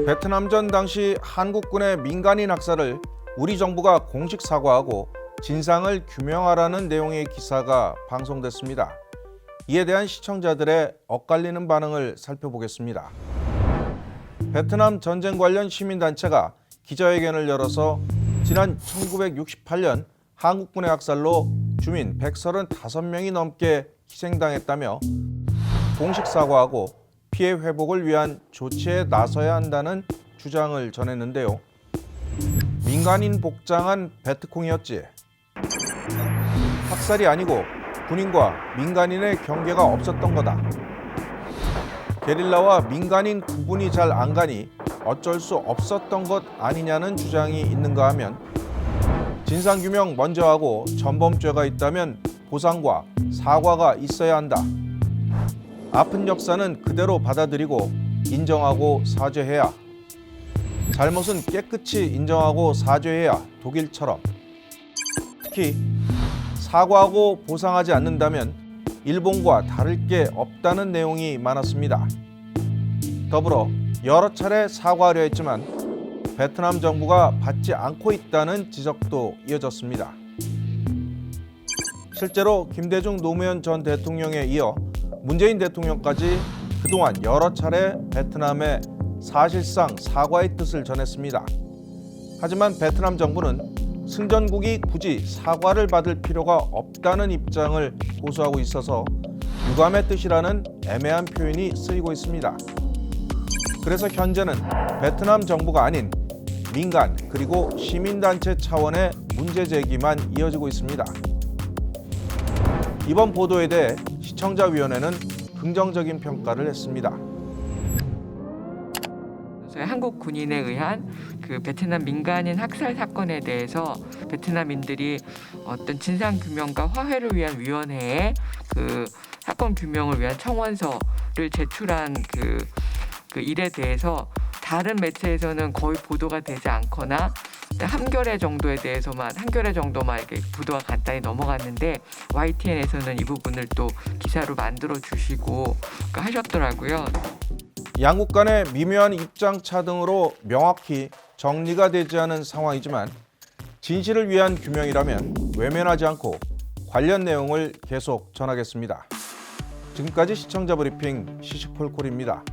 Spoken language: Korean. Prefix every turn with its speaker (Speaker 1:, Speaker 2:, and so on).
Speaker 1: 베트남전 당시 한국군의 민간인 학살을 우리 정부가 공식 사과하고 진상을 규명하라는 내용의 기사가 방송됐습니다. 이에 대한 시청자들의 엇갈리는 반응을 살펴보겠습니다. 베트남 전쟁 관련 시민단체가 기자회견을 열어서 지난 1968년 한국군의 학살로 주민 135명이 넘게 희생당했다며 공식 사과하고 피해 회복을 위한 조치에 나서야 한다는 주장을 전했는데요. 민간인 복장한 베트콩이었지. 학살이 아니고 군인과 민간인의 경계가 없었던 거다. 게릴라와 민간인 구분이 잘 안 가니 어쩔 수 없었던 것 아니냐는 주장이 있는가 하면 진상규명 먼저 하고 전범죄가 있다면 보상과 사과가 있어야 한다. 아픈 역사는 그대로 받아들이고 인정하고 사죄해야. 잘못은 깨끗이 인정하고 사죄해야 독일처럼. 특히 사과하고 보상하지 않는다면 일본과 다를 게 없다는 내용이 많았습니다. 더불어 여러 차례 사과하려 했지만 베트남 정부가 받지 않고 있다는 지적도 이어졌습니다. 실제로 김대중 노무현 전 대통령에 이어 문재인 대통령까지 그동안 여러 차례 베트남에 사실상 사과의 뜻을 전했습니다. 하지만 베트남 정부는 승전국이 굳이 사과를 받을 필요가 없다는 입장을 고수하고 있어서 유감의 뜻이라는 애매한 표현이 쓰이고 있습니다. 그래서 현재는 베트남 정부가 아닌 민간 그리고 시민단체 차원의 문제 제기만 이어지고 있습니다. 이번 보도에 대해 시청자위원회는 긍정적인 평가를 했습니다.
Speaker 2: 한국 군인에 의한 그 베트남 민간인 학살 사건에 대해서 베트남인들이 어떤 진상 규명과 화해를 위한 위원회에 그 사건 규명을 위한 청원서를 제출한 그 일에 대해서 다른 매체에서는 거의 보도가 되지 않거나 한겨레 정도에 대해서만 한겨레 정도만 이렇게 보도가 간단히 넘어갔는데 YTN에서는 이 부분을 또 기사로 만들어 주시고 하셨더라고요.
Speaker 1: 양국 간의 미묘한 입장 차등으로 명확히 정리가 되지 않은 상황이지만 진실을 위한 규명이라면 외면하지 않고 관련 내용을 계속 전하겠습니다. 지금까지 시청자 브리핑 시시콜콜입니다.